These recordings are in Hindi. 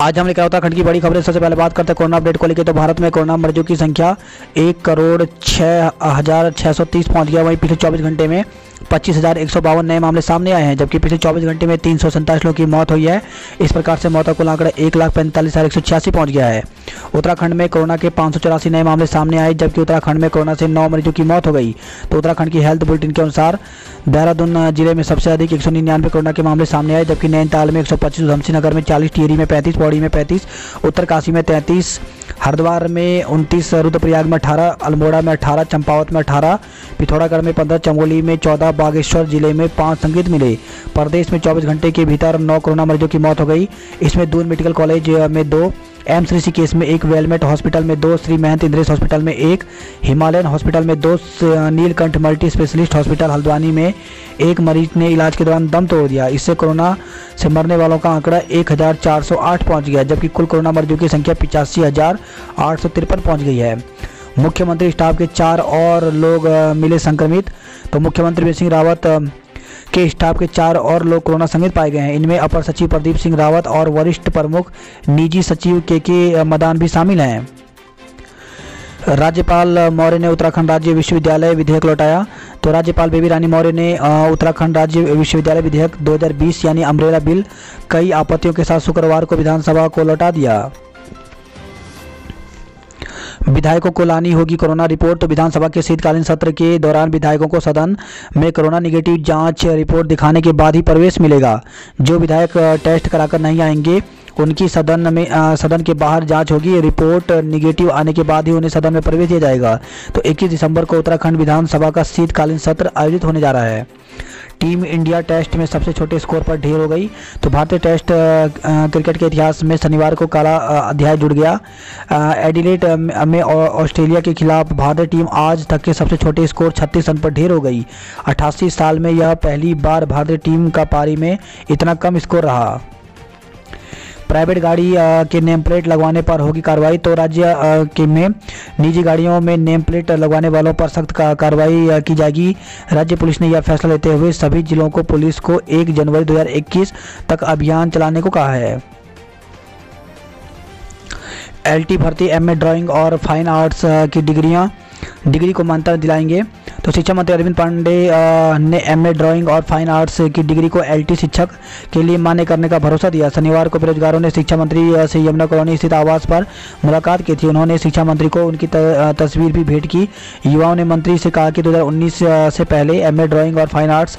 आज हम लेकर उत्तराखंड की बड़ी खबरें। सबसे पहले बात करते हैं कोरोना अपडेट को लेकर। तो भारत में कोरोना मरीजों की संख्या 1,06,630 पहुंच गया। वहीं पिछले 24 घंटे में 25,152 नए मामले सामने आए हैं, जबकि पिछले 24 घंटे में 347 लोगों की मौत हुई है। इस प्रकार से मौतों का कुल आंकड़ा 1,45,186 पहुंच गया है। उत्तराखंड में कोरोना के 584 नए मामले सामने आए, जबकि उत्तराखंड में कोरोना से 9 मरीजों की मौत हो गई। तो उत्तराखंड की हेल्थ बुलेटिन के अनुसार देहरादून जिले में सबसे अधिक 199 कोरोना के मामले सामने आए, जबकि नैनीताल में 125, उधमसिंह नगर में 40, टिहरी में 35, पौड़ी में 35, उत्तरकाशी में 33, हरिद्वार में 29, रुद्रप्रयाग में 18, अल्मोड़ा में 18, चंपावत में 18, पिथौरागढ़ में 15, चमोली में 14, बागेश्वर जिले में 5 संक्रमित मिले। प्रदेश में 24 घंटे के भीतर 9 कोरोना मरीजों की मौत हो गई। इसमें दून मेडिकल कॉलेज में 2, एम्स ऋषिकेश में 1, वेलमेट हॉस्पिटल में 2, श्री महंत इंद्रेश हॉस्पिटल में 1, हिमालयन हॉस्पिटल में 2, Neelkanth multi specialist hospital Haldwani में 1 मरीज ने इलाज के दौरान दम तोड़ दिया। इससे कोरोना से मरने वालों का आंकड़ा 1,408 पहुंच गया, जबकि कुल कोरोना मरीजों की संख्या 85,853 पहुंच गई है। मुख्यमंत्री स्टाफ के 4 और लोग मिले संक्रमित। तो मुख्यमंत्री त्रिवेंद्र सिंह रावत के स्टाफ के 4 और लोग कोरोना संक्रमित पाए गए हैं। इनमें अपर सचिव प्रदीप सिंह रावत और वरिष्ठ प्रमुख निजी सचिव के मदान भी शामिल हैं। राज्यपाल मौर्य ने उत्तराखंड राज्य विश्वविद्यालय विधेयक लौटाया। तो राज्यपाल बेबी रानी मौर्य ने उत्तराखंड राज्य विश्वविद्यालय विधेयक 2020 यानी अम्ब्रेला बिल कई आपत्तियों के साथ शुक्रवार को विधानसभा को लौटा दिया। विधायकों को लानी होगी कोरोना रिपोर्ट। तो विधानसभा के शीतकालीन सत्र के दौरान विधायकों को सदन में कोरोना निगेटिव जांच रिपोर्ट दिखाने के बाद ही प्रवेश मिलेगा। जो विधायक टेस्ट कराकर नहीं आएंगे उनकी सदन के बाहर जांच होगी। रिपोर्ट निगेटिव आने के बाद ही उन्हें सदन में प्रवेश दिया जाएगा। तो 21 दिसंबर को उत्तराखंड विधानसभा का शीतकालीन सत्र आयोजित होने जा रहा है। टीम इंडिया टेस्ट में सबसे छोटे स्कोर पर ढेर हो गई। तो भारतीय टेस्ट क्रिकेट के इतिहास में शनिवार को काला अध्याय जुड़ गया। एडिलेड में ऑस्ट्रेलिया के खिलाफ भारतीय टीम आज तक के सबसे छोटे स्कोर 36 रन पर ढेर हो गई। 88 साल में यह पहली बार भारतीय टीम का पारी में इतना कम स्कोर रहा। प्राइवेट गाड़ी के नेम प्लेट लगवाने पर होगी कार्रवाई। तो राज्य में निजी गाड़ियों में नेम प्लेट लगवाने वालों पर सख्त कार्रवाई की जाएगी। राज्य पुलिस ने यह फैसला लेते हुए सभी जिलों को पुलिस को 1 जनवरी 2021 तक अभियान चलाने को कहा है। एलटी भर्ती एमए ड्राइंग और फाइन आर्ट्स की डिग्री को मान्यता दिलाएंगे। तो शिक्षा मंत्री अरविंद पांडे ने एमए ड्राइंग और फाइन आर्ट्स की डिग्री को एलटी शिक्षक के लिए मान्य करने का भरोसा दिया। शनिवार को बेरोजगारों ने शिक्षा मंत्री से यमुना कॉलोनी स्थित आवास पर मुलाकात की थी। उन्होंने शिक्षा मंत्री को उनकी तस्वीर भी भेंट की। युवाओं ने मंत्री से कहा कि 2019 से पहले एमए ड्राइंग और फाइन आर्ट्स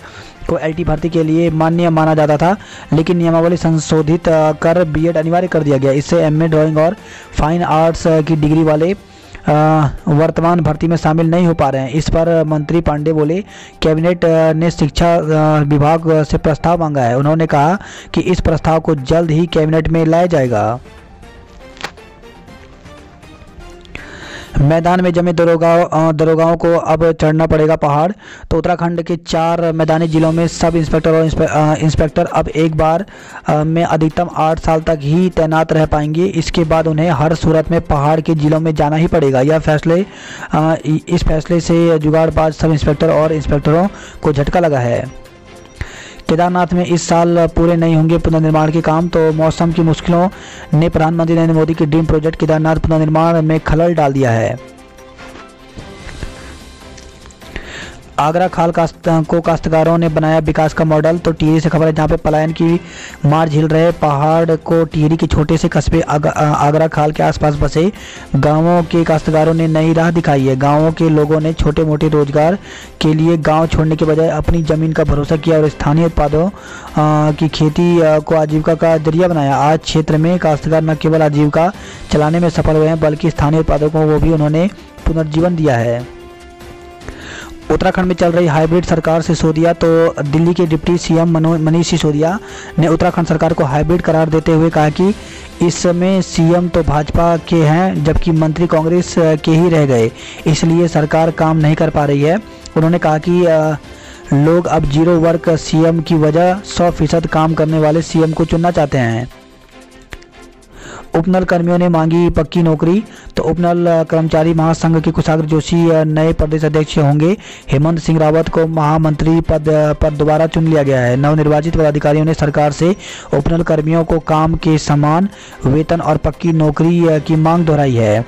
को एलटी भर्ती के लिए मान्य माना जाता था, लेकिन नियमावली संशोधित कर बीएड अनिवार्य कर दिया गया। इससे एमए ड्राइंग और फाइन आर्ट्स की डिग्री वाले वर्तमान भर्ती में शामिल नहीं हो पा रहे हैं। इस पर मंत्री पांडे बोले, कैबिनेट ने शिक्षा विभाग से प्रस्ताव मांगा है। उन्होंने कहा कि इस प्रस्ताव को जल्द ही कैबिनेट में लाया जाएगा। मैदान में जमे दरोगाओं को अब चढ़ना पड़ेगा पहाड़। तो उत्तराखंड के 4 मैदानी जिलों में सब इंस्पेक्टर और इंस्पेक्टर अब एक बार में अधिकतम 8 साल तक ही तैनात रह पाएंगे। इसके बाद उन्हें हर सूरत में पहाड़ के जिलों में जाना ही पड़ेगा। इस फैसले से जुगाड़बाज सब इंस्पेक्टर और इंस्पेक्टरों को झटका लगा है। केदारनाथ में इस साल पूरे नहीं होंगे पुनर्निर्माण के काम। तो मौसम की मुश्किलों ने प्रधानमंत्री नरेंद्र मोदी के ड्रीम प्रोजेक्ट केदारनाथ पुनर्निर्माण में खलल डाल दिया है। आगरा खाल को काश्तकारों ने बनाया विकास का मॉडल। तो टिहरी से खबर है, जहां पे पलायन की मार झेल रहे पहाड़ को टिहरी के छोटे से कस्बे आगरा खाल के आसपास बसे गांवों के काश्तकारों ने नई राह दिखाई है। गांवों के लोगों ने छोटे मोटे रोजगार के लिए गांव छोड़ने के बजाय अपनी जमीन का भरोसा किया और स्थानीय उत्पादों की खेती को आजीविका का जरिया बनाया। आज क्षेत्र में काश्तकार न केवल आजीविका चलाने में सफल हुए हैं, बल्कि स्थानीय उत्पादों को भी उन्होंने पुनर्जीवन दिया है। उत्तराखंड में चल रही हाइब्रिड सरकार सिसोदिया। तो दिल्ली के डिप्टी सीएम मनीष सिसोदिया ने उत्तराखंड सरकार को हाइब्रिड करार देते हुए कहा कि इसमें सीएम तो भाजपा के हैं, जबकि मंत्री कांग्रेस के ही रह गए, इसलिए सरकार काम नहीं कर पा रही है। उन्होंने कहा कि लोग अब 0 वर्क सीएम की वजह 100% काम करने वाले सीएम को चुनना चाहते हैं। उपनल कर्मियों ने मांगी पक्की नौकरी। तो उपनल कर्मचारी महासंघ के कुशाग्र जोशी नए प्रदेश अध्यक्ष होंगे। हेमंत सिंह रावत को महामंत्री पद पर दोबारा चुन लिया गया है। नवनिर्वाचित पदाधिकारियों ने सरकार से उपनल कर्मियों को काम के समान वेतन और पक्की नौकरी की मांग दोहराई है।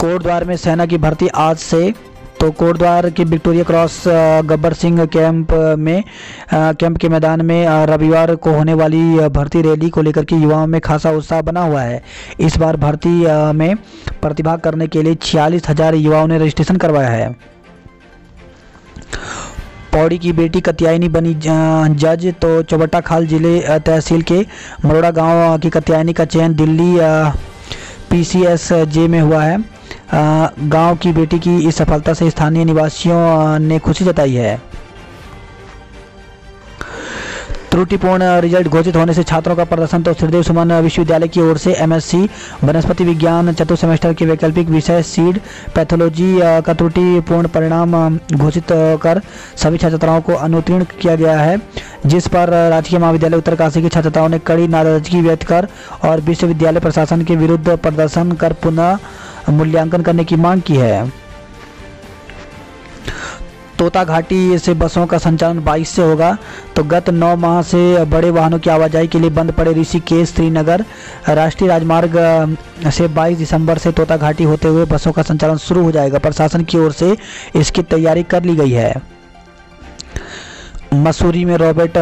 कोटद्वार में सेना की भर्ती आज से। तो कोटद्वार के Victoria cross Gabbar Singh camp के मैदान में रविवार को होने वाली भर्ती रैली को लेकर के युवाओं में खासा उत्साह बना हुआ है। इस बार भर्ती में प्रतिभाग करने के लिए 46,000 युवाओं ने रजिस्ट्रेशन करवाया है। पौड़ी की बेटी कत्यायनी बनी जज। तो चौबट्टा खाल जिले तहसील के मरोड़ा गांव की कत्यायनी का चयन दिल्ली PCSJ में हुआ है। गांव की बेटी की इस सफलता से स्थानीय निवासियों ने खुशी जताई है। त्रुटिपूर्ण रिजल्ट घोषित होने से छात्रों का प्रदर्शन। तो श्रीदेव सुमन विश्वविद्यालय की ओर से MSc वनस्पति विज्ञान चतुर्थ सेमेस्टर के वैकल्पिक विषय सीड पैथोलॉजी का त्रुटिपूर्ण परिणाम घोषित कर सभी छात्राओं को अनुत्तीर्ण किया गया है, जिस पर राजकीय महाविद्यालय उत्तरकाशी के छात्राओं ने कड़ी नाराजगी व्यक्त कर और विश्वविद्यालय प्रशासन के विरुद्ध प्रदर्शन कर पुनः मूल्यांकन करने की मांग की है। तोता घाटी से बसों का संचालन 22 से होगा। तो गत 9 माह से बड़े वाहनों की आवाजाही के लिए बंद पड़े ऋषिकेश श्रीनगर राष्ट्रीय राजमार्ग से 22 दिसंबर से तोता घाटी होते हुए बसों का संचालन शुरू हो जाएगा। प्रशासन की ओर से इसकी तैयारी कर ली गई है। मसूरी में रोबोट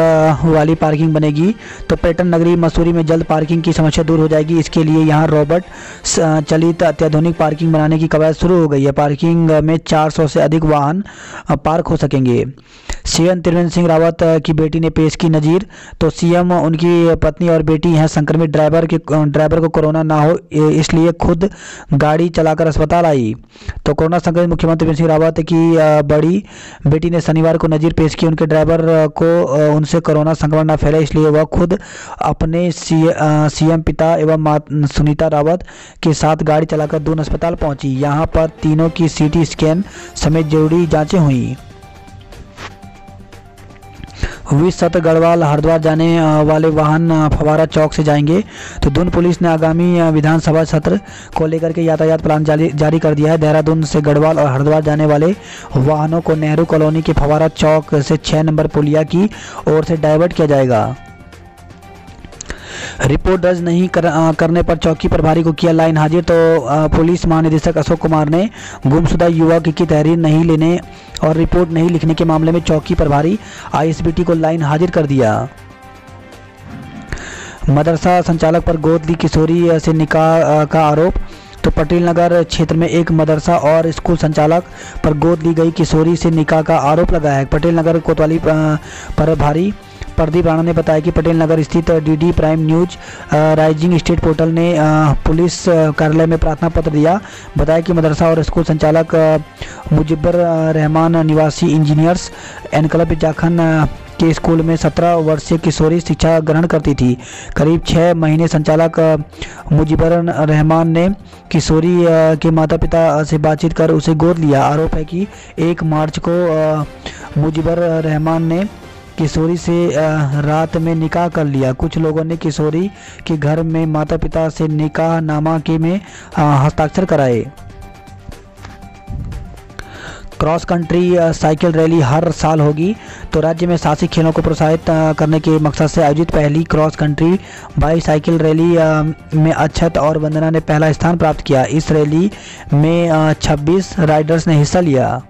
वाली पार्किंग बनेगी। तो पर्यटन नगरी मसूरी में जल्द पार्किंग की समस्या दूर हो जाएगी। इसके लिए यहां रोबोट चलित अत्याधुनिक पार्किंग बनाने की कवायद शुरू हो गई है। पार्किंग में 400 से अधिक वाहन पार्क हो सकेंगे। CM त्रिवेंद्र सिंह रावत की बेटी ने पेश की नज़ीर। तो CM उनकी पत्नी और बेटी हैं संक्रमित। ड्राइवर को कोरोना ना हो इसलिए खुद गाड़ी चलाकर अस्पताल आई। तो कोरोना संक्रमित मुख्यमंत्री त्रिवेंद्र सिंह रावत की बड़ी बेटी ने शनिवार को नज़ीर पेश की। उनके ड्राइवर को उनसे कोरोना संक्रमण न फैले इसलिए वह खुद अपने CM पिता एवं मां सुनीता रावत के साथ गाड़ी चलाकर दून अस्पताल पहुंची। यहां पर तीनों की CT स्कैन समेत जरूरी जांचें हुई। 20 सत्र गढ़वाल हरिद्वार जाने वाले वाहन फवारा चौक से जाएंगे। तो दून पुलिस ने आगामी विधानसभा सत्र को लेकर के यातायात प्लान जारी कर दिया है। देहरादून से गढ़वाल और हरिद्वार जाने वाले वाहनों को नेहरू कॉलोनी के फवारा चौक से 6 नंबर पुलिया की ओर से डाइवर्ट किया जाएगा। रिपोर्ट दर्ज नहीं करने पर चौकी प्रभारी को किया लाइन हाजिर। तो पुलिस महानिदेशक अशोक कुमार ने गुमशुदा युवक की तहरीर नहीं लेने और रिपोर्ट नहीं लिखने के मामले में चौकी प्रभारी ISBT को लाइन हाजिर कर दिया। मदरसा संचालक पर गोद ली किशोरी से निकाह का आरोप। तो पटेल नगर क्षेत्र में एक मदरसा और स्कूल संचालक पर गोद ली गई किशोरी से निकाह का आरोप लगा है। पटेल नगर कोतवाली प्रभारी प्रदीप राणा ने बताया कि पटेल नगर स्थित DD prime news rising state portal ने पुलिस कार्यालय में प्रार्थना पत्र दिया। बताया कि मदरसा और स्कूल संचालक मुजिबर रहमान निवासी इंजीनियर्स एनकलब जाखन के स्कूल में 17 वर्षीय किशोरी शिक्षा ग्रहण करती थी। करीब 6 महीने संचालक मुजिबर रहमान ने किशोरी के माता पिता से बातचीत कर उसे गोद लिया। आरोप है कि 1 मार्च को मुजिबर रहमान ने किशोरी से रात में निकाह कर लिया। कुछ लोगों ने किशोरी के घर में माता पिता से निकाह नामा के में हस्ताक्षर कराए। क्रॉस कंट्री साइकिल रैली हर साल होगी। तो राज्य में साहसिक खेलों को प्रोत्साहित करने के मकसद से आयोजित पहली क्रॉस कंट्री बाईसाइकिल रैली में अक्षत और वंदना ने पहला स्थान प्राप्त किया। इस रैली में 26 राइडर्स ने हिस्सा लिया।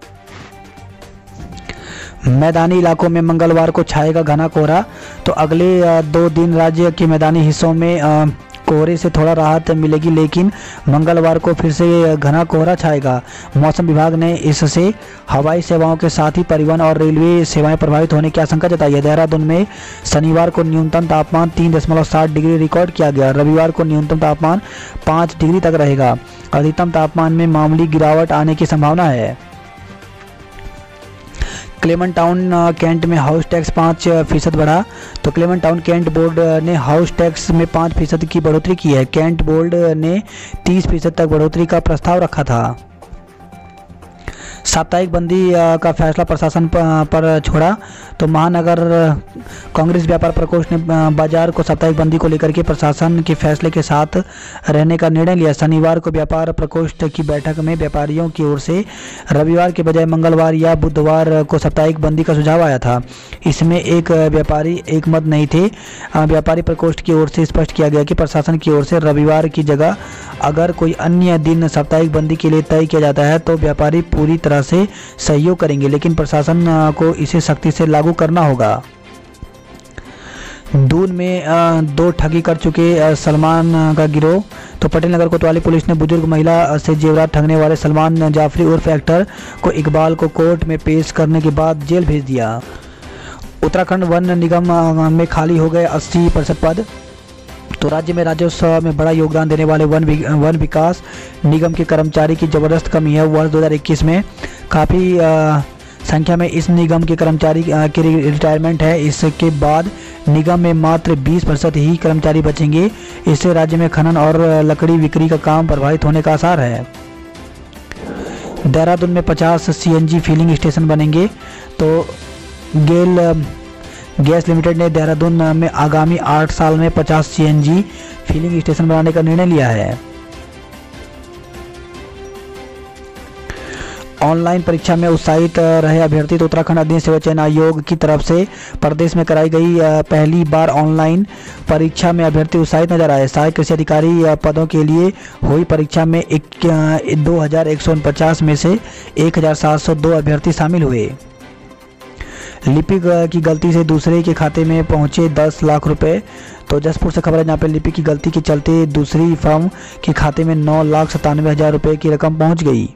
मैदानी इलाकों में मंगलवार को छाएगा घना कोहरा। तो अगले 2 दिन राज्य के मैदानी हिस्सों में कोहरे से थोड़ा राहत मिलेगी, लेकिन मंगलवार को फिर से घना कोहरा छाएगा। मौसम विभाग ने इससे हवाई सेवाओं के साथ ही परिवहन और रेलवे सेवाएं प्रभावित होने की आशंका जताई है। देहरादून में शनिवार को न्यूनतम तापमान 3.7 डिग्री रिकॉर्ड किया गया। रविवार को न्यूनतम तापमान 5 डिग्री तक रहेगा। अधिकतम तापमान में मामूली गिरावट आने की संभावना है। क्लेमन टाउन कैंट में हाउस टैक्स 5% बढ़ा। तो क्लेमन टाउन कैंट बोर्ड ने हाउस टैक्स में 5% की बढ़ोतरी की है। कैंट बोर्ड ने 30% तक बढ़ोतरी का प्रस्ताव रखा था। साप्ताहिक बंदी का फैसला प्रशासन पर छोड़ा। तो महानगर कांग्रेस व्यापार प्रकोष्ठ ने बाजार को साप्ताहिक बंदी को लेकर के प्रशासन के फैसले के साथ रहने का निर्णय लिया। शनिवार को व्यापार प्रकोष्ठ की बैठक में व्यापारियों की ओर से रविवार के बजाय मंगलवार या बुधवार को साप्ताहिक बंदी का सुझाव आया था। इसमें एक व्यापारी एक मत नहीं थे। व्यापारी प्रकोष्ठ की ओर से स्पष्ट किया गया कि प्रशासन की ओर से रविवार की जगह अगर कोई अन्य दिन साप्ताहिक बंदी के लिए तय किया जाता है तो व्यापारी पूरी तरह से सहयोग करेंगे, लेकिन प्रशासन को इसे सख्ती से लागू करना होगा। दून में दो ठगी कर चुके सलमान का गिरोह। तो पटेल नगर कोतवाली पुलिस ने बुजुर्ग महिला से जेवरात ठगने वाले सलमान जाफरी उर्फ एक्टर को इकबाल को कोर्ट में पेश करने के बाद जेल भेज दिया। उत्तराखंड वन निगम में खाली हो गए 80% पद। तो राज्य में राजस्व में बड़ा योगदान देने वाले वन विकास निगम के कर्मचारी की ज़बरदस्त कमी है। वर्ष 2021 में काफ़ी संख्या में इस निगम के कर्मचारी की रिटायरमेंट है। इसके बाद निगम में मात्र 20% ही कर्मचारी बचेंगे। इससे राज्य में खनन और लकड़ी बिक्री का काम प्रभावित होने का आसार है। देहरादून में 50 CNG फिलिंग स्टेशन बनेंगे। तो गेल गैस लिमिटेड ने देहरादून में आगामी 8 साल में 50 CNG फिलिंग स्टेशन बनाने का निर्णय लिया है। ऑनलाइन परीक्षा में उत्साहित रहे अभ्यर्थी। तो उत्तराखंड अधीन सेवा चयन आयोग की तरफ से प्रदेश में कराई गई पहली बार ऑनलाइन परीक्षा में अभ्यर्थी उत्साहित नजर आए। सहायक कृषि अधिकारी पदों के लिए हुई परीक्षा में 2149 में से 1702 अभ्यर्थी शामिल हुए। लिपिक की गलती से दूसरे के खाते में पहुंचे 10 लाख रुपए। तो जसपुर से खबर है जहाँ पे लिपिक की गलती के चलते दूसरी फर्म के खाते में 9,97,000 रुपए की रकम पहुंच गई।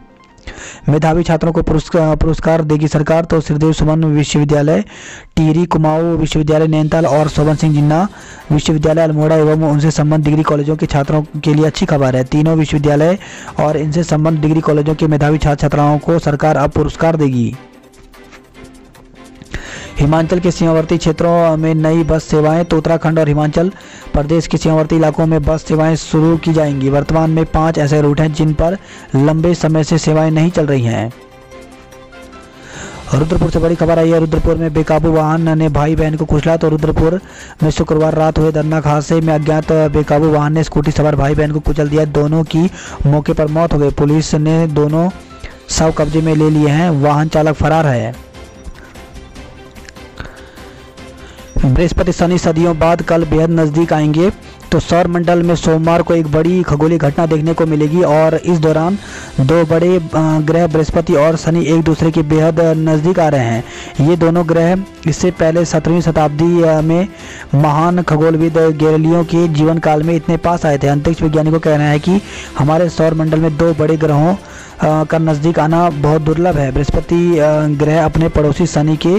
मेधावी छात्रों को पुरस्कार देगी सरकार। तो श्रीदेव सुमन विश्वविद्यालय, टिहरी कुमाऊं विश्वविद्यालय नैनीताल और शोभन सिंह जिन्ना विश्वविद्यालय अल्मोड़ा एवं उनसे संबंध डिग्री कॉलेजों के छात्रों के लिए अच्छी खबर है। तीनों विश्वविद्यालय और इनसे संबंध डिग्री कॉलेजों के मेधावी छात्र छात्राओं को सरकार अब पुरस्कार देगी। हिमाचल के सीमावर्ती क्षेत्रों में नई बस सेवाएं। तो उत्तराखंड और हिमाचल प्रदेश के सीमावर्ती इलाकों में बस सेवाएं शुरू की जाएंगी। वर्तमान में 5 ऐसे रूट हैं जिन पर लंबे समय से सेवाएं नहीं चल रही हैं। रुद्रपुर से बड़ी खबर आई है। रुद्रपुर में बेकाबू वाहन ने भाई बहन को कुचला। तो रुद्रपुर में शुक्रवार रात हुए दर्दनाक हादसे में अज्ञात बेकाबू वाहन ने स्कूटी सवार भाई बहन को कुचल दिया। दोनों की मौके पर मौत हो गई। पुलिस ने दोनों शव कब्जे में ले लिए हैं। वाहन चालक फरार है। बृहस्पति शनि सदियों बाद कल बेहद नज़दीक आएंगे। तो सौर मंडल में सोमवार को एक बड़ी खगोलीय घटना देखने को मिलेगी और इस दौरान दो बड़े ग्रह बृहस्पति और शनि एक दूसरे के बेहद नज़दीक आ रहे हैं। ये दोनों ग्रह इससे पहले 17वीं शताब्दी में महान खगोलविद गैलीलियो के जीवन काल में इतने पास आए थे। अंतरिक्ष वैज्ञानिकों का कहना है कि हमारे सौर मंडल में दो बड़े ग्रहों का नज़दीक आना बहुत दुर्लभ है। बृहस्पति ग्रह अपने पड़ोसी शनि के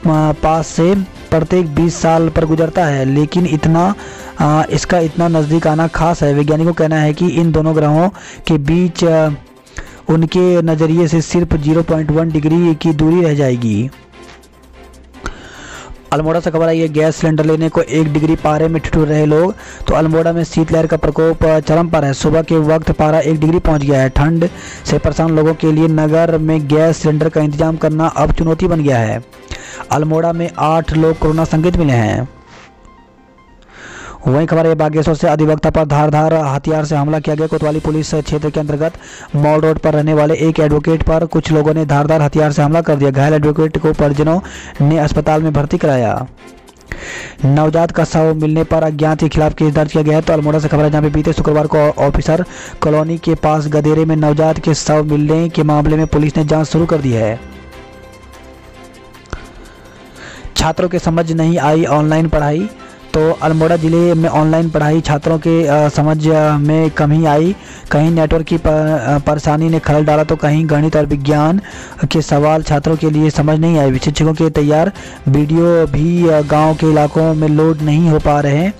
पास से प्रत्येक 20 साल पर गुजरता है, लेकिन इसका इतना नज़दीक आना खास है। वैज्ञानिकों का कहना है कि इन दोनों ग्रहों के बीच उनके नज़रिए से सिर्फ 0.1 डिग्री की दूरी रह जाएगी। अल्मोड़ा से खबर आई है। गैस सिलेंडर लेने को 1 डिग्री पारे में ठिठुर रहे लोग। तो अल्मोड़ा में शीतलहर का प्रकोप चरम पर है। सुबह के वक्त पारा 1 डिग्री पहुंच गया है। ठंड से परेशान लोगों के लिए नगर में गैस सिलेंडर का इंतजाम करना अब चुनौती बन गया है। अल्मोड़ा में 8 लोग कोरोना संक्रमित मिले हैं। वहीं खबर है बागेश्वर से अधिवक्ता पर धारदार हथियार से हमला किया गया। कोतवाली पुलिस क्षेत्र के अंतर्गत मॉल रोड पर रहने वाले एक एडवोकेट पर कुछ लोगों ने धारदार हथियार से हमला कर दिया। घायल एडवोकेट को परिजनों ने अस्पताल में भर्ती कराया। नवजात का शव मिलने पर अज्ञात के खिलाफ केस दर्ज किया गया है। तो अल्मोड़ा से खबर है जहाँ पे बीते शुक्रवार को ऑफिसर कॉलोनी के पास गदेरे में नवजात के शव मिलने के मामले में पुलिस ने जाँच शुरू कर दी है। छात्रों के समझ नहीं आई ऑनलाइन पढ़ाई। तो अल्मोड़ा ज़िले में ऑनलाइन पढ़ाई छात्रों के समझ में कमी आई। कहीं नेटवर्क की परेशानी ने खलल डाला तो कहीं गणित और विज्ञान के सवाल छात्रों के लिए समझ नहीं आए। शिक्षकों के तैयार वीडियो भी गांव के इलाकों में लोड नहीं हो पा रहे हैं।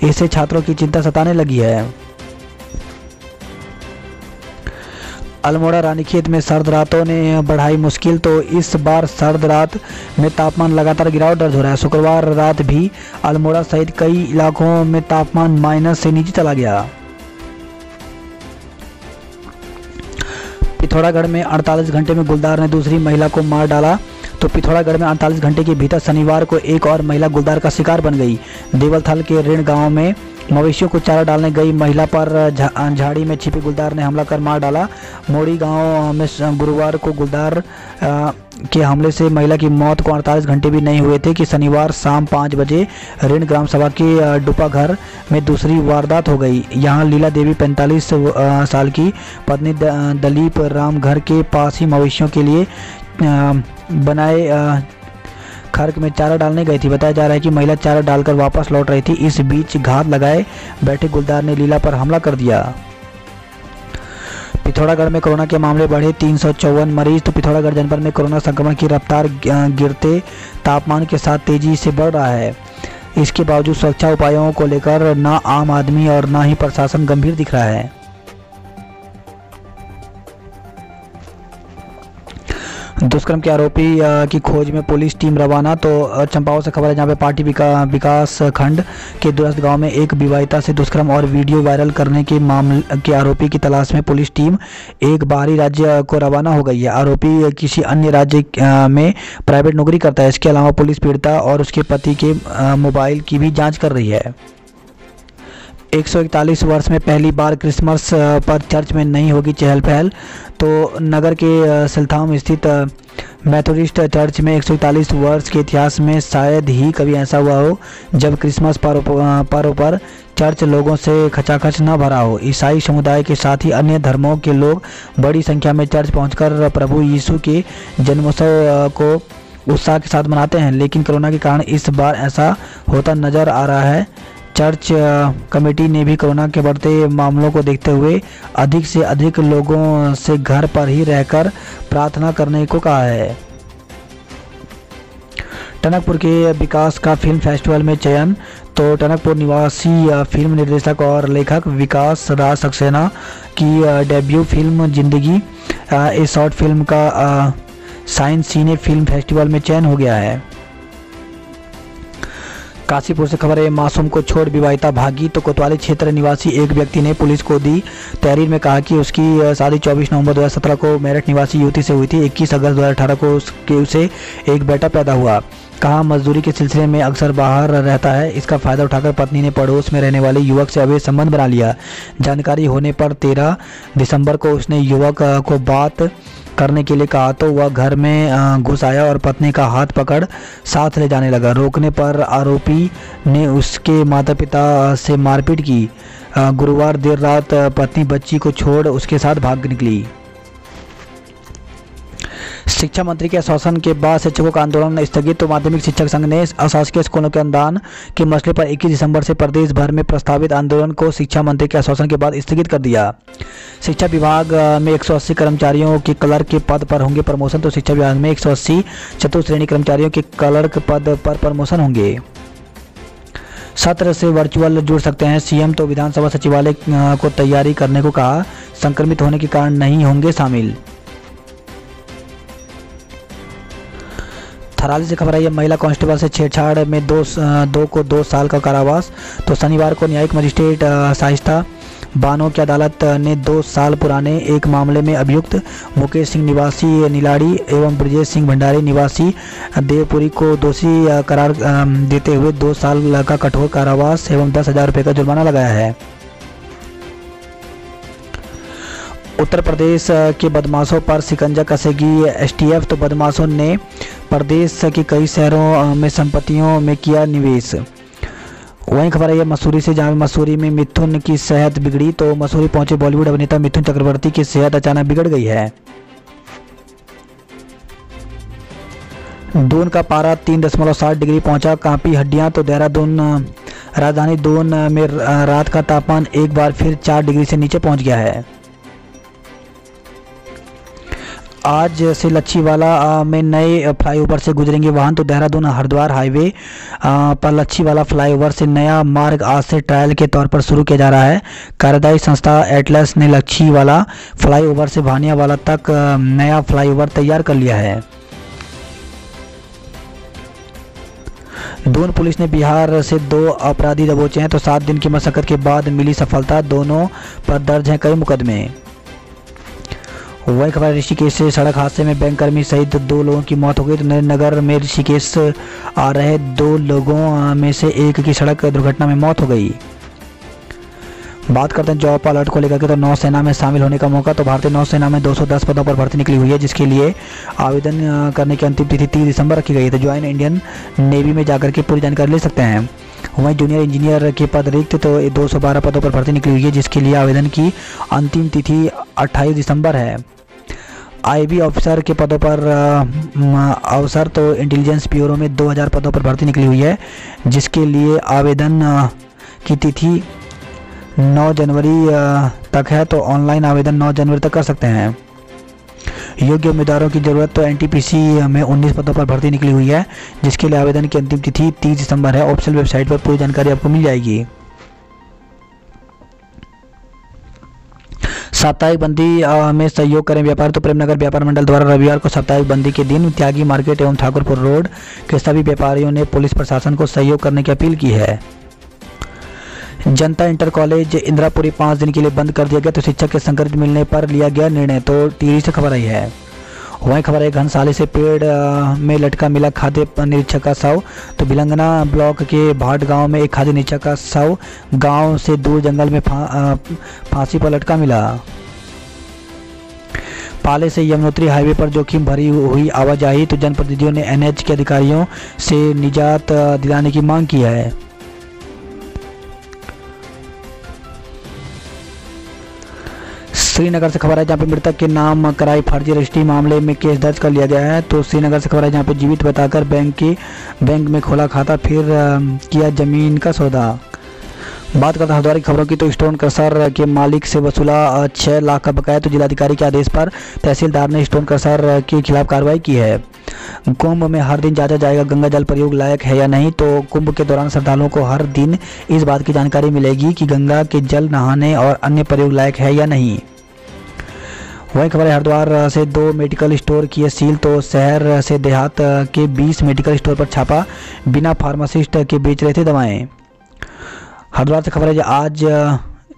इससे छात्रों की चिंता सताने लगी है। अल्मोड़ा रानीखेत में सर्द रातों ने बढ़ाई मुश्किल। तो इस बार सर्द रात में तापमान लगातार गिरावट दर्ज हो रहा है। शुक्रवार रात भी अल्मोड़ा सहित कई इलाकों में तापमान माइनस से नीचे चला गया। पिथौरागढ़ में 48 घंटे में गुलदार ने दूसरी महिला को मार डाला। तो पिथौरागढ़ में 48 घंटे के भीतर शनिवार को एक और महिला गुलदार का शिकार बन गई। देवलथल के ऋण गांव में मवेशियों को चारा डालने गई महिला पर झाड़ी में छिपे गुलदार ने हमला कर मार डाला। मोड़ी गांव में गुरुवार को गुलदार के हमले से महिला की मौत को 48 घंटे भी नहीं हुए थे कि शनिवार शाम 5 बजे ऋण ग्राम सभा के डुपा घर में दूसरी वारदात हो गई। यहां लीला देवी 45 साल की पत्नी दलीप राम घर के पास ही मवेशियों के लिए बनाए खर्क में चारा डालने गई थी। बताया जा रहा है कि महिला चारा डालकर वापस लौट रही थी। इस बीच घात लगाए बैठे गुलदार ने लीला पर हमला कर दिया। पिथौरागढ़ में कोरोना के मामले बढ़े 354 मरीज। तो पिथौरागढ़ जनपद में कोरोना संक्रमण की रफ्तार गिरते तापमान के साथ तेजी से बढ़ रहा है। इसके बावजूद सुरक्षा उपायों को लेकर न आम आदमी और न ही प्रशासन गंभीर दिख रहा है। दुष्कर्म के आरोपी की खोज में पुलिस टीम रवाना। तो चंपावत से खबर है, जहां पे पार्टी विकास खंड के दूरस्थ गांव में एक विवाहिता से दुष्कर्म और वीडियो वायरल करने के मामले के आरोपी की तलाश में पुलिस टीम एक बाहरी राज्य को रवाना हो गई है। आरोपी किसी अन्य राज्य में प्राइवेट नौकरी करता है। इसके अलावा पुलिस पीड़िता और उसके पति के मोबाइल की भी जाँच कर रही है। 141 वर्ष में पहली बार क्रिसमस पर चर्च में नहीं होगी चहल पहल। तो नगर के सिलथाम स्थित मेथोडिस्ट चर्च में 141 वर्ष के इतिहास में शायद ही कभी ऐसा हुआ हो जब क्रिसमस पर्व पर चर्च लोगों से खचाखच न भरा हो। ईसाई समुदाय के साथ ही अन्य धर्मों के लोग बड़ी संख्या में चर्च पहुंचकर प्रभु यीशु के जन्मोत्सव को उत्साह के साथ मनाते हैं, लेकिन कोरोना के कारण इस बार ऐसा होता नजर आ रहा है। चर्च कमेटी ने भी कोरोना के बढ़ते मामलों को देखते हुए अधिक से अधिक लोगों से घर पर ही रहकर प्रार्थना करने को कहा है। टनकपुर के विकास का फिल्म फेस्टिवल में चयन। तो टनकपुर निवासी फिल्म निर्देशक और लेखक विकास राज सक्सेना की डेब्यू फिल्म जिंदगी इस शॉर्ट फिल्म का साइंस सिने फिल्म फेस्टिवल में चयन हो गया है। काशीपुर से खबर है, मासूम को छोड़ विवाहिता भागी। तो कोतवाली क्षेत्र निवासी एक व्यक्ति ने पुलिस को दी तहरीर में कहा कि उसकी शादी 24 नवंबर 2017 को मेरठ निवासी युवती से हुई थी। 21 अगस्त 2018 को उसे एक बेटा पैदा हुआ। कहा मजदूरी के सिलसिले में अक्सर बाहर रहता है। इसका फायदा उठाकर पत्नी ने पड़ोस में रहने वाले युवक से अवैध संबंध बना लिया। जानकारी होने पर 13 दिसंबर को उसने युवक को बात करने के लिए कहा तो वह घर में घुस आया और पत्नी का हाथ पकड़ साथ ले जाने लगा। रोकने पर आरोपी ने उसके माता पिता से मारपीट की। गुरुवार देर रात पत्नी बच्ची को छोड़ उसके साथ भाग निकली। शिक्षा मंत्री के आश्वासन के बाद शिक्षकों का आंदोलन स्थगित। तो माध्यमिक शिक्षक संघ ने अशासकीय स्कूलों के अनुदान के मसले पर 21 दिसंबर से प्रदेश भर में प्रस्तावित आंदोलन को शिक्षा मंत्री के आश्वासन के बाद स्थगित कर दिया। शिक्षा विभाग में 180 कर्मचारियों के क्लर्क के पद पर होंगे प्रमोशन। तो शिक्षा विभाग में 180 चतुर्श्रेणी कर्मचारियों के क्लर्क पद पर प्रमोशन होंगे। सत्र से वर्चुअल जुड़ सकते हैं सीएम। तो विधानसभा सचिवालय को तैयारी करने को कहा। संक्रमित होने के कारण नहीं होंगे शामिल। थराली से खबर आई है, महिला कांस्टेबल से छेड़छाड़ में दो को 2 साल का कारावास। तो शनिवार को न्यायिक मजिस्ट्रेट शाइस्ता बानो की अदालत ने 2 साल पुराने एक मामले में अभियुक्त मुकेश सिंह निवासी निलाड़ी एवं ब्रजेश सिंह भंडारी निवासी देवपुरी को दोषी करार देते हुए 2 साल का कठोर कारावास एवं 10,000 रुपये का जुर्माना लगाया है। उत्तर प्रदेश के बदमाशों पर शिकंजा कसेगी एसटीएफ। तो बदमाशों ने प्रदेश के कई शहरों में संपत्तियों में किया निवेश। वहीं खबर है मसूरी से, जहां मसूरी में मिथुन की सेहत बिगड़ी। तो मसूरी पहुंचे बॉलीवुड अभिनेता मिथुन चक्रवर्ती की सेहत अचानक बिगड़ गई है। दून का पारा 3.7 डिग्री पहुंचा, कांपी हड्डियां। तो देहरादून राजधानी दून में रात का तापमान एक बार फिर 4 डिग्री से नीचे पहुंच गया है। आज से लच्छीवाला में नए फ्लाईओवर से गुजरेंगे वाहन। तो देहरादून हरिद्वार हाईवे पर लच्छीवाला फ्लाईओवर से नया मार्ग आज से ट्रायल के तौर पर शुरू किया जा रहा है। कार्यदायी संस्था एटलस ने लच्छीवाला फ्लाईओवर से भानियावाला तक नया फ्लाईओवर तैयार कर लिया है। दून पुलिस ने बिहार से 2 अपराधी दबोचे हैं। तो 7 दिन की मशक्कत के बाद मिली सफलता। दोनों पर दर्ज हैं कई मुकदमे। वही खबर ऋषिकेश से सड़क हादसे में बैंककर्मी सहित 2 लोगों की मौत हो गई। तो नरेंद्र में ऋषिकेश आ रहे 2 लोगों में से एक की सड़क दुर्घटना में मौत हो गई। बात करते हैं जॉब अलर्ट को लेकर के, तो नौसेना में शामिल होने का मौका। तो भारतीय नौसेना में 210 पदों पर भर्ती निकली हुई है, जिसके लिए आवेदन करने की अंतिम तिथि 30 दिसंबर रखी गई है। तो ज्वाइन इंडियन नेवी में जाकर के पूरी जानकारी ले सकते हैं। वहीं जूनियर इंजीनियर के पद रिक्त, तो 212 पदों पर भर्ती निकली हुई है, जिसके लिए आवेदन की अंतिम तिथि 28 दिसंबर है। IB ऑफिसर के पदों पर अवसर, तो इंटेलिजेंस ब्यूरो में 2000 पदों पर भर्ती निकली हुई है, जिसके लिए आवेदन की तिथि 9 जनवरी तक है। तो ऑनलाइन आवेदन 9 जनवरी तक कर सकते हैं। योग्य उम्मीदवारों की ज़रूरत, तो NTPC में 19 पदों पर भर्ती निकली हुई है, जिसके लिए आवेदन की अंतिम तिथि 30 दिसंबर है। ऑफिशियल वेबसाइट पर पूरी जानकारी आपको मिल जाएगी। साप्ताहिक बंदी में सहयोग करें व्यापार, तो प्रेमनगर व्यापार मंडल द्वारा रविवार को साप्ताहिक बंदी के दिन त्यागी मार्केट एवं ठाकुरपुर रोड के सभी व्यापारियों ने पुलिस प्रशासन को सहयोग करने की अपील की है। जनता इंटर कॉलेज इंदिरापुरी 5 दिन के लिए बंद कर दिया गया, तो शिक्षक के संकट मिलने पर लिया गया निर्णय। तो टिहरी से खबर आई है। वहीं खबर है घनसाली से पेड़ में लटका मिला खाद्य निरीक्षक का शव। तो भिलंगना ब्लॉक के भाट गांव में एक खाद्य निरीक्षक का शव गांव से दूर जंगल में फांसी पर लटका मिला। पाले से यमुनोत्री हाईवे पर जोखिम भरी हुई आवाजाही, तो जनप्रतिनिधियों ने NH के अधिकारियों से निजात दिलाने की मांग की है। श्रीनगर से खबर है, जहाँ पे मृतक के नाम कराई फर्जी रजिस्ट्री मामले में केस दर्ज कर लिया गया है। तो श्रीनगर से खबर है, जहाँ पे जीवित बताकर बैंक में खोला खाता, फिर किया जमीन का सौदा। बात करते हैं हरिद्वार की खबरों की, तो स्टोन क्रशर के मालिक से वसूला 6 लाख का बकाया। तो जिलाधिकारी के आदेश पर तहसीलदार ने स्टोन क्रशर के खिलाफ कार्रवाई की है। कुंभ में हर दिन जांचा जाएगा गंगा जल प्रयोग लायक है या नहीं। तो कुंभ के दौरान श्रद्धालुओं को हर दिन इस बात की जानकारी मिलेगी कि गंगा के जल नहाने और अन्य प्रयोग लायक है या नहीं। वहीं खबर है हरिद्वार से 2 मेडिकल स्टोर किए सील। तो शहर से देहात के 20 मेडिकल स्टोर पर छापा, बिना फार्मासिस्ट के बेच रहे थे दवाएं। हरिद्वार से खबर है, आज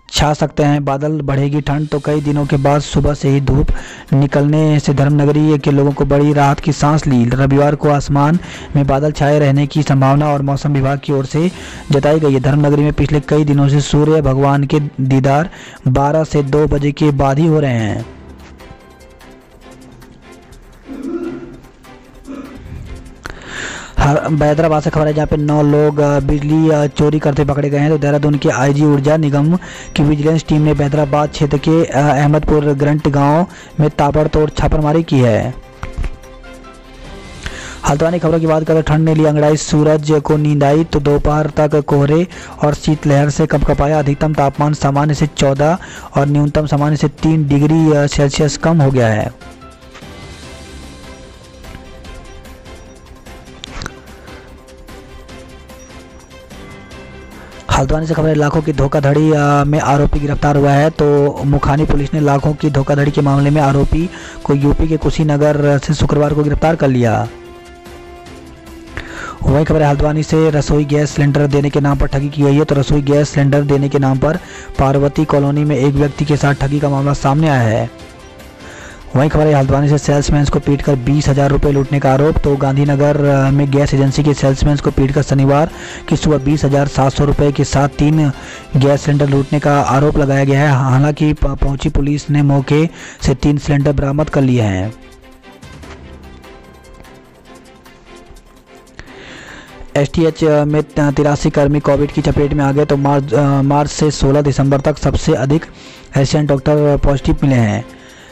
छा सकते हैं बादल, बढ़ेगी ठंड। तो कई दिनों के बाद सुबह से ही धूप निकलने से धर्मनगरी के लोगों को बड़ी राहत की सांस ली। रविवार को आसमान में बादल छाए रहने की संभावना और मौसम विभाग की ओर से जताई गई है। धर्मनगरी में पिछले कई दिनों से सूर्य भगवान के दीदार 12 से 2 बजे के बाद ही हो रहे हैं। हैदराबाद से खबर है, जहाँ पे 9 लोग बिजली चोरी करते पकड़े गए हैं। तो देहरादून के IG ऊर्जा निगम की विजिलेंस टीम ने हैदराबाद क्षेत्र के अहमदपुर ग्रंट गांव में ताबड़तोड़ छापेमारी की है। हल्द्वानी खबरों की बात करें, ठंड ने ली अंगड़ाई, सूरज को नींद आई। तो दोपहर तक कोहरे और शीतलहर से कपकपाया। अधिकतम तापमान सामान्य से 14 और न्यूनतम सामान्य से 3 डिग्री सेल्सियस कम हो गया है। हल्द्वानी से खबर है, लाखों की धोखाधड़ी में आरोपी गिरफ्तार हुआ है। तो मुखानी पुलिस ने लाखों की धोखाधड़ी के मामले में आरोपी को यूपी के कुशीनगर से शुक्रवार को गिरफ्तार कर लिया। वही खबर है, हल्द्वानी से रसोई गैस सिलेंडर देने के नाम पर ठगी की गई है। तो रसोई गैस सिलेंडर देने के नाम पर पार्वती कॉलोनी में एक व्यक्ति के साथ ठगी का मामला सामने आया है। वहीं खबर है, हल्द्वानी से सेल्समैन को पीटकर 20,000 रुपये लूटने का आरोप। तो गांधीनगर में गैस एजेंसी के सेल्समैन को पीटकर शनिवार की सुबह 20,700 रुपये के साथ 3 गैस सिलेंडर लूटने का आरोप लगाया गया है। हालांकि पहुंची पुलिस ने मौके से 3 सिलेंडर बरामद कर लिए हैं। STH में 83 कर्मी कोविड की चपेट में आ गए। तो मार्च से 16 दिसंबर तक सबसे अधिक रेजिडेंट डॉक्टर पॉजिटिव मिले हैं।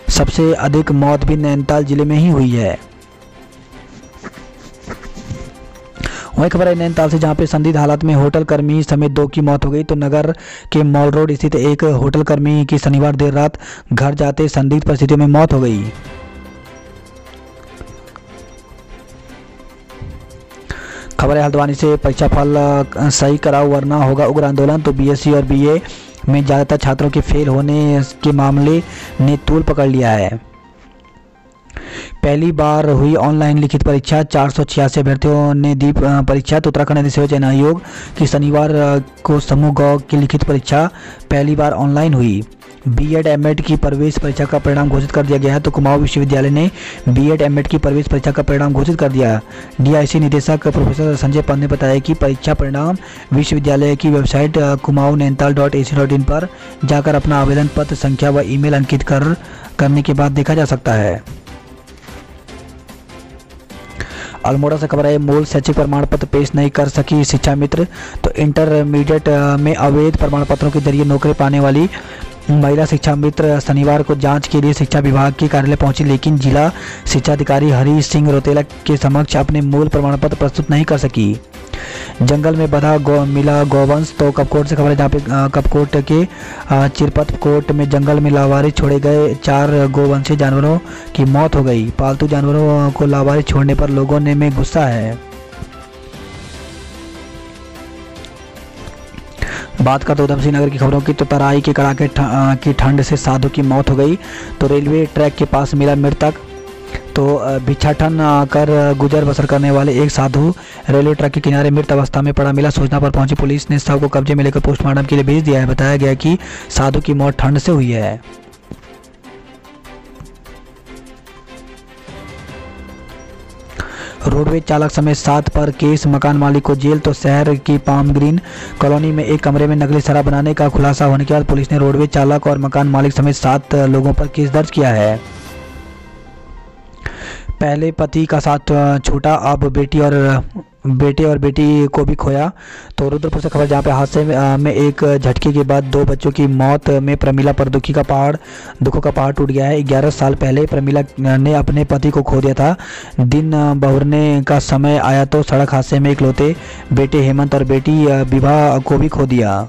सबसे अधिक मौत भी नैनीताल जिले में ही हुई है। वही खबर है नैनीताल से, जहां पे संदिग्ध हालत में होटल कर्मी समेत 2 की मौत हो गई। तो नगर के मॉल रोड स्थित एक होटल कर्मी की शनिवार देर रात घर जाते संदिग्ध परिस्थितियों में मौत हो गई। खबर है हल्द्वानी से, परीक्षा फल सही कराओ वरना होगा उग्र आंदोलन। तो BSc और BA में ज़्यादातर छात्रों के फेल होने के मामले ने तूल पकड़ लिया है। पहली बार हुई ऑनलाइन लिखित परीक्षा, 486 अभ्यर्थियों ने दी परीक्षा। तो उत्तराखंड अधिसेवा चयन आयोग की शनिवार को समूह ग की लिखित परीक्षा पहली बार ऑनलाइन हुई। बीएड एमएड की प्रवेश परीक्षा का परिणाम घोषित कर दिया गया है। तो कुमाऊं विश्वविद्यालय ने बीएड एमएड की प्रवेश परीक्षा का परिणाम घोषित कर दिया। डीआईसी निदेशक प्रोफेसर संजय पंत ने बताया कि परीक्षा परिणाम विश्वविद्यालय की वेबसाइट kumaunnainital.ac.in पर जाकर अपना आवेदन पत्र संख्या व ईमेल अंकित करने के बाद देखा जा सकता है। अल्मोड़ा से खबर है, मूल शैक्षिक प्रमाण पत्र पेश नहीं कर सकी शिक्षा मित्र। तो इंटरमीडिएट में अवैध प्रमाण पत्रों के जरिए नौकरी पाने वाली महिला शिक्षा मित्र शनिवार को जांच के लिए शिक्षा विभाग के कार्यालय पहुंची, लेकिन जिला शिक्षा अधिकारी हरीश सिंह रोतेला के समक्ष अपने मूल प्रमाण पत्र प्रस्तुत नहीं कर सकी। जंगल में बंधा मिला गौवंश। तो कपकोट से खबर है, जहाँ पे कपकोट के चिरपत कोट में जंगल में लावारिस छोड़े गए 4 गोवंशीय जानवरों की मौत हो गई। पालतू जानवरों को लावारिस छोड़ने पर लोगों में गुस्सा है। बात करते उधम सिंह नगर की खबरों की। तो तराई के कड़ाके की ठंड से साधु की मौत हो गई। तो रेलवे ट्रैक के पास मिला मृतक। तो भिक्षाटन कर गुजर बसर करने वाले एक साधु रेलवे ट्रैक के किनारे मृत अवस्था में पड़ा मिला। सूचना पर पहुंची पुलिस ने शव को कब्जे में लेकर पोस्टमार्टम के लिए भेज दिया है। बताया गया कि साधु की मौत ठंड से हुई है। रोडवेज चालक समेत 7 पर केस, मकान मालिक को जेल। तो शहर की पाम ग्रीन कॉलोनी में एक कमरे में नकली शराब बनाने का खुलासा होने के बाद पुलिस ने रोडवेज चालक और मकान मालिक समेत 7 लोगों पर केस दर्ज किया है। पहले पति का साथ छूटा, अब बेटे और बेटी को भी खोया। तो रुद्रपुर से खबर, जहाँ पे हादसे में एक झटके के बाद 2 बच्चों की मौत में प्रमिला पर दुखों का पहाड़ टूट गया है। 11 साल पहले प्रमिला ने अपने पति को खो दिया था। दिन बहुरने का समय आया तो सड़क हादसे में इकलौते बेटे हेमंत और बेटी विभा को भी खो दिया।